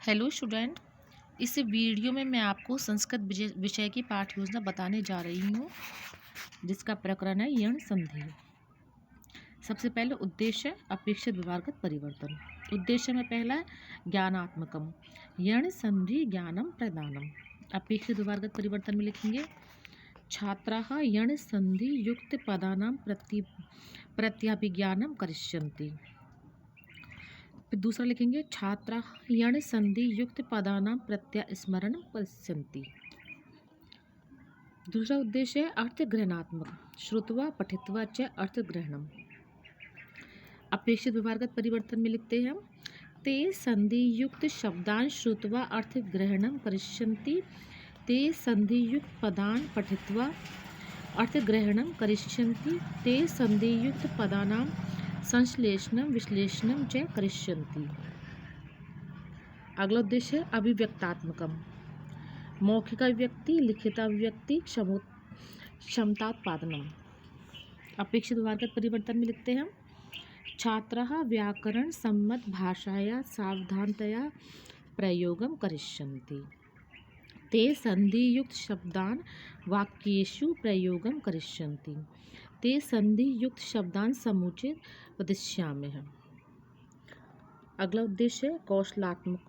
Hello student. इस video में मैं आपको संस्कृत विषय की पाठ योजना बताने जा रही हूँ, जिसका प्रकरण है यण संधि। सबसे पहले उद्देश्य अपेक्षित व्यवहारगत परिवर्तन। उद्देश्य में पहला है ज्ञानात्मकम, यण संधि ज्ञानम प्रदानम। अपेक्षित व्यवहारगत परिवर्तन में लिखेंगे छात्राः यण संधि युक्त पदानां प्रत्याभिज्ञानम करिष्यन्ति। फिर दूसरा लिखेंगे छात्राः यण संधि युक्त पदानां प्रत्यास्मरणं करिष्यन्ति। दूसरा उद्देश्य है अर्थग्रहणात्मक, श्रुत्वा पठित्वा च अर्थग्रहणम। अपेक्षित व्यवहारगत परिवर्तन में लिखते हैं ते संधि युक्त शब्दान श्रुत्वा अर्थग्रहणम करिष्यन्ति। ते संधि युक्त पदान पठित्वा अर्थग्रहणम करिष्यन्ति। ते संधि युक्त पदानां संश्लेषणम विश्लेषणम च करिष्यन्ति। अगला उद्देश्य है अभिव्यक्तात्मकम, मौखिक अभिव्यक्ति लिखित अभिव्यक्ति क्षमतात्पादनम। अपेक्षित व्यवहारगत परिवर्तन में लिखते हैं छात्राः व्याकरण सम्मत भाषाया सावधानतया प्रयोगम करिष्यन्ति। ते संधि युक्त शब्दान वाक्येषु प्रयोगम करिष्यन्ति। ते संधि युक्त शब्दान समुचित वदिष्यामः। अगला उद्देश्य है कौशलात्मक,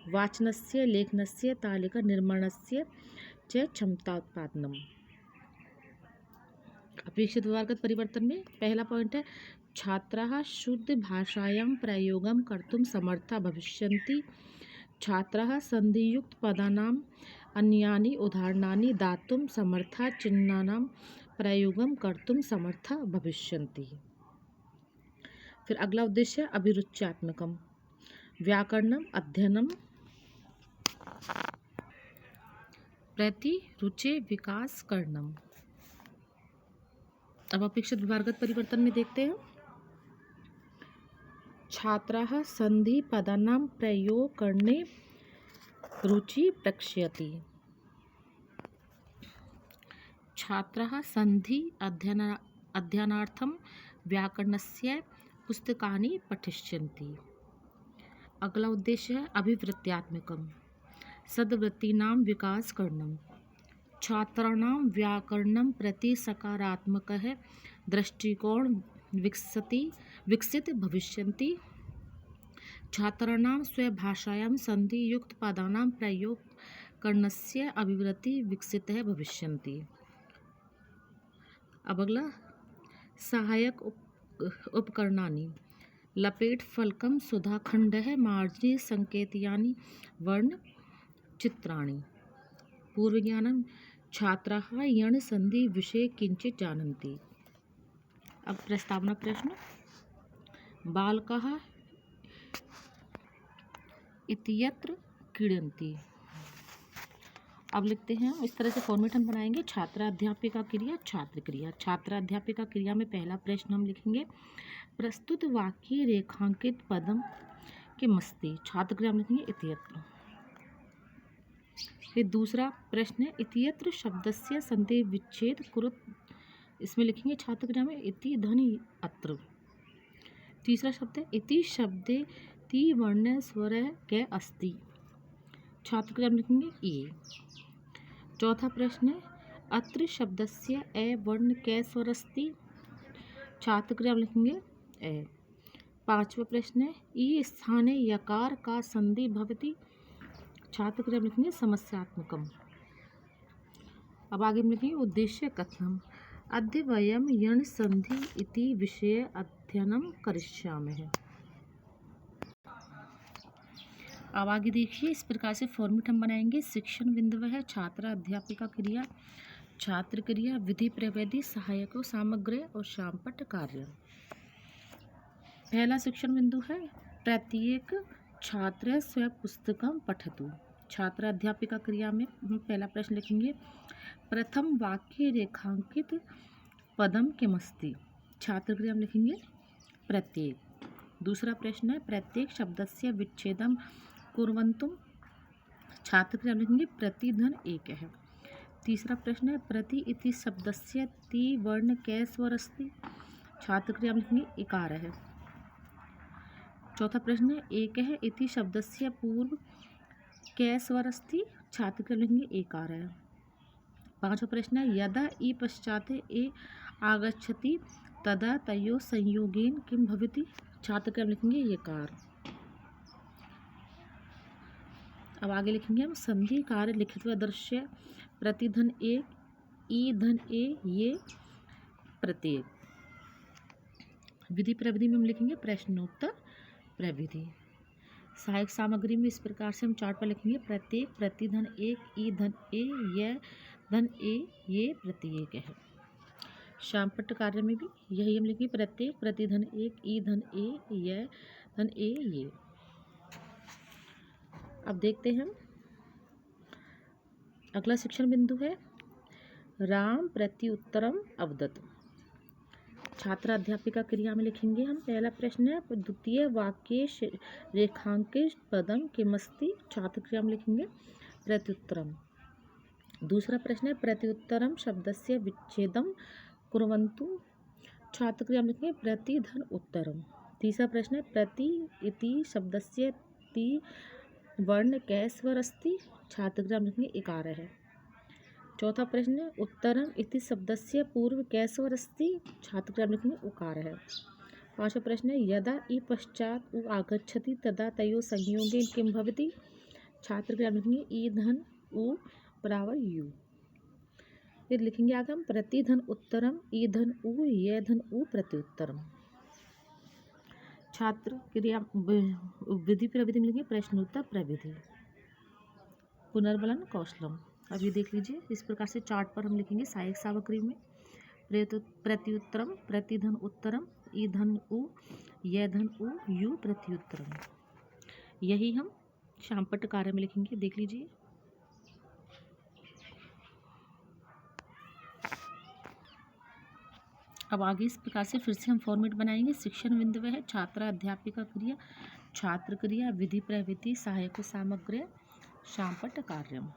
वाचनस्य लेखनस्य तालिका निर्माणस्य च क्षमतात्पादनम। अपेक्षित व्यवहारगत परिवर्तन में पहला पॉइंट है छात्राः शुद्ध भाषायां प्रयोगं कर्तुं समर्था भविष्यन्ति। छात्राः संधियुक्त पदानां अन्यानि उदाहरणानि दातुं समर्था चिह्नानां प्रयोगं कर्तुं समर्था भविष्यन्ति। फिर अगला उद्देश्य अभिरुच्यात्मकम, व्याकरणम अध्ययनम प्रति रुचि विकास करणम। अब अपेक्षित व्यवहारगत परिवर्तन में देखते हैं छात्राः संधि पदानां प्रयोग करने रुचि प्रकटयति। छात्राः संधि अध्ययनार्थं व्याकरणस्य पुस्तकानि पठिष्यन्ति। अगला उद्देश्य है अभिवृत्त्यात्मकम, सद्वृत्तीनां विकास करणम। छात्राणां व्याकरणं प्रति सकारात्मकः दृष्टिकोण विकसित भविष्यन्ति। छात्राणां स्वभाषायां संधियुक्त पदानां प्रयोग करणस्य अभिवृत्ति विकसितः भविष्यन्ति। अब अगला सहायक उपकरणानि लपेट फलकम सुधाखंडः मार्जनी संकेतयानि वर्ण चित्राणि। पूर्वज्ञानम छात्राः यण संधि विषये किंचित जानन्ति। अब प्रस्तावना प्रश्न बालकाः इत्यत्र क्रीडन्ति। अब लिखते हैं इस तरह से फॉर्मेट हम बनाएंगे छात्राध्यापिका क्रिया छात्र क्रिया। छात्राध्यापिका क्रिया में पहला प्रश्न हम लिखेंगे प्रस्तुत वाक्य रेखांकित पदम के मस्ति। छात्र क्रिया में लिखेंगे इत्यत्र। फिर दूसरा प्रश्न है इत्यत्र शब्दस्य संधि विच्छेद कुरुत। इसमें लिखेंगे छात्र क्रिया में इति ध्वनि अत्र। तीसरा शब्द है इति शब्दे ति वर्ण स्वर के अस्ति। छात्र क्रिया में लिखेंगे ए। चौथा प्रश्न है अत्र शब्दस्य ए वर्ण के स्वर अस्ति। छात्र क्रिया में लिखेंगे ए। पांचवा प्रश्न है ई स्थाने यकार का संधि भवति। छात्र क्रिया में लिखेंगे समस्यात्मकम। अब आगे हम लिखेंगे उद्देश्य कथनम अद्य वयम यण संधि इति विषये अध्ययनम करिष्यामः। अब आगे देखिए इस प्रकार से फॉर्मेट हम बनाएंगे शिक्षण बिंदु है छात्र अध्यापिका क्रिया छात्र क्रिया विधि प्रविधि सहायकों सामग्री और शामपट कार्य। पहला शिक्षण बिंदु है प्रत्येक छात्र स्व पुस्तकम पठतु। छात्र अध्यापिका क्रिया में पहला प्रश्न लिखेंगे प्रथम वाक्य रेखांकित पदम किमस्ति। छात्र क्रिया में लिखेंगे प्रत्येक। दूसरा प्रश्न है प्रत्येक शब्दस्य विच्छेदम कुर्वन्तु। छात्र क्रिया में लिखेंगे प्रति धन एक है। तीसरा प्रश्न है प्रति इति शब्दस्य ति वर्ण कै स्वर अस्ति। छात्र क्रिया में लिखेंगे इकार है। चौथा प्रश्न है एकः इति शब्दस्य पूर्व कै स्वर अस्ति? छात्र के लिखेंगे एकार है। पांचवा प्रश्न है यदा इ पश्चात ए आगच्छति तदा तयोः संयोगेन किम भवति? छात्र के लिखेंगे यकार। अब आगे लिखेंगे हम संधि कार्य लिखित व दृश्य प्रतिधन एक ई धन ए ये प्रत्येक। विधि प्रविधि में हम लिखेंगे प्रश्नोत्तर प्रविधि। सहायक सामग्री में इस प्रकार से हम चार्ट पर लिखेंगे प्रत्येक प्रतिधन एक ई धन ए यह धन ए ये प्रत्येक है। शामपट्ट कार्य में भी यही हम लिखेंगे प्रत्येक प्रतिधन एक ई धन ए यह धन ए ये। अब देखते हैं हम अगला शिक्षण बिंदु है राम प्रत्युत्तरम अवदत्। छात्र अध्यापिका क्रिया में लिखेंगे हम। पहला प्रश्न है द्वितीय वाक्य रेखांकित पदम किमस्ति? छात्र क्रिया में लिखेंगे प्रत्युत्तरम। दूसरा प्रश्न है प्रत्युत्तरम शब्दस्य विच्छेदम कुर्वन्तु। छात्र क्रिया में लिखेंगे प्रतिधन उत्तरम। तीसरा प्रश्न है प्रति इति शब्दस्य ति वर्ण कै स्वर अस्ति? छात्र क्रिया में लिखेंगे इकार है। चौथा प्रश्न है उत्तरम इति शब्दस्य पूर्व कै स्वर अस्ति? छात्र क्रिया में लिखेंगे उकार है। पांचवा प्रश्न है यदा इ पश्चात उ आगच्छति तदा तयोः संयोगेन किम भवति? छात्र क्रिया में लिखेंगे ई धन उ बराबर यू। फिर लिखेंगे आगे हम प्रतिधन उत्तरम ई धन उ ये धन उ प्रत्युत्तरम। छात्र क्रिया विधि प्रविधि में लिखेंगे प्रश्नोत्तर प्रविधि। पुनर्बलन कौशलम। अब ये देख लीजिए इस प्रकार से चार्ट पर हम लिखेंगे सहायक सामग्री में प्रत्युत्तरम प्रतिधन उत्तरम ई धन उ यह धन उ यू प्रत्युत्तरम। यही हम शामपट्ट कार्य में लिखेंगे, देख लीजिए। अब आगे इस प्रकार से फिर से हम फॉर्मेट बनाएंगे। शिक्षण बिंदु है छात्र अध्यापिका क्रिया छात्र क्रिया विधि प्रवृत्ति सहायक सामग्री शामपट्ट कार्यम।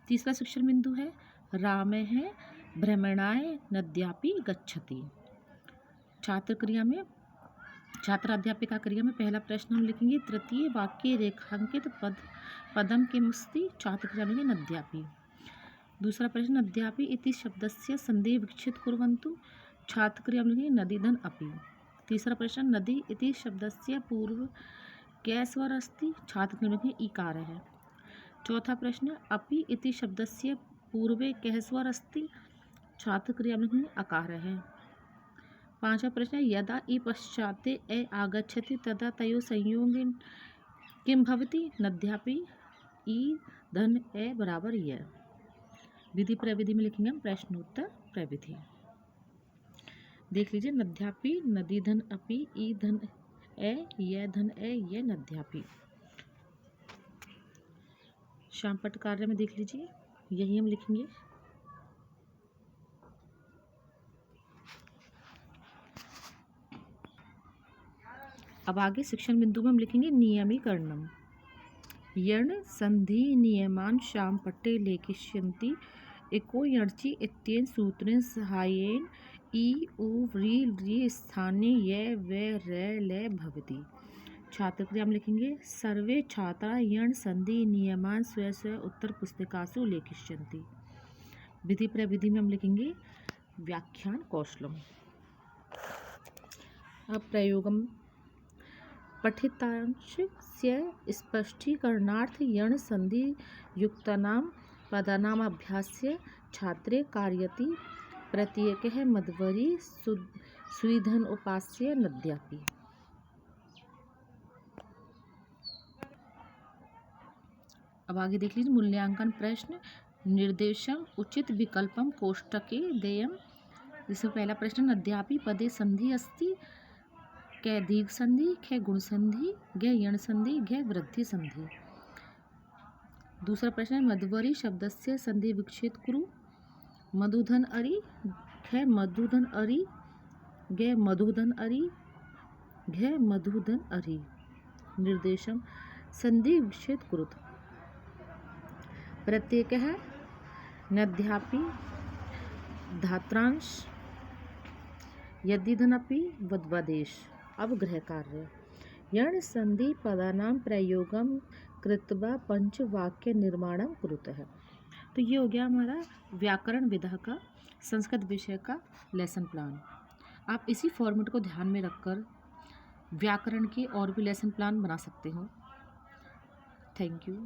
तीसरा शिक्षण बिंदु है राम है भ्रमणाय नद्यापि गच्छति। छात्र क्रिया में छात्र अध्यापिका क्रिया में पहला प्रश्न हम लिखेंगे तृतीय वाक्य रेखांकित पदम किमस्ति? छात्र क्रिया में नद्यापि। दूसरा प्रश्न नद्यापि इति शब्दस्य संधि विक्षित कुर्वन्तु। छात्र क्रिया में लिखेंगे नदीधन अपि। तीसरा प्रश्न नदी इति शब्दस्य पूर्व कै स्वर अस्ति? छात्र क्रिया में लिखेंगे इकार है। चौथा प्रश्न अपि इति शब्दस्य पूर्वे कै स्वर अस्ति? छात्र क्रिया में लिखेंगे अकार है। पांचवा प्रश्न यदा इ पश्चाते ए आगच्छति तदा तयोः संयोगेन किम भवति? नद्यापि ई धन ए बराबर य। विधि प्रविधि में लिखेंगे हम प्रश्नोत्तर प्रविधि। देख लीजिए नद्यापि नदी धन अपि ई धन ए यह धन ए यह नद्यापि। शामपट्ट कार्य में देख लीजिए यही हम लिखेंगे। अब आगे शिक्षण बिंदु में हम लिखेंगे नियमीकरणम। यर्ण संधि नियमान शामपट्टे लेखिष्यन्ति एको यणचि इत्येन सूत्रेण सहायेन ई उ व्री री स्थाने य वे रे ले भवति। छात्र क्रिया में लिखेंगे सर्वे छात्रा यण संधि नियमान स्व स्व उत्तर पुस्तिकासु लेखिष्यन्ति। विधि प्रविधि में हम लिखेंगे व्याख्यान कौशलम। अब प्रयोगम पठितांशस्य स्पष्टीकरणार्थ यण संधि युक्तानां पदानाम् अभ्यास्य छात्रे कारयति प्रत्येकः मध्वरी सुधन उपास्य नद्यापि। अब आगे देख लीजिए मूल्यांकन प्रश्न निर्देशम उचित विकल्पम कोष्टके देयम। इसमें पहला प्रश्न नद्यापि पदे संधि अस्ति? कै दीर्घ संधि कै गुण संधि गै यण संधि गै वृद्धि संधि। दूसरा प्रश्न है मध्वरी शब्दस्य संधि विक्षेप कुरु। मधुधन अरि कै मधुधन अरि गै मधुधन अरि गै मधुधन अरि। निर्देशम संधि विक्षेप कुरुत। प्रत्येकः नद्यापि धात्रांश यदिधनपि वद्वदेश। अब गृह कार्य यण संधि पदानां प्रयोगम कृत्वा पंचवाक्य निर्माणम कुरुतः। तो ये हो गया हमारा व्याकरण विधा का संस्कृत विषय का लेसन प्लान। आप इसी फॉर्मेट को ध्यान में रखकर व्याकरण के और भी लेसन प्लान बना सकते हो। Thank you.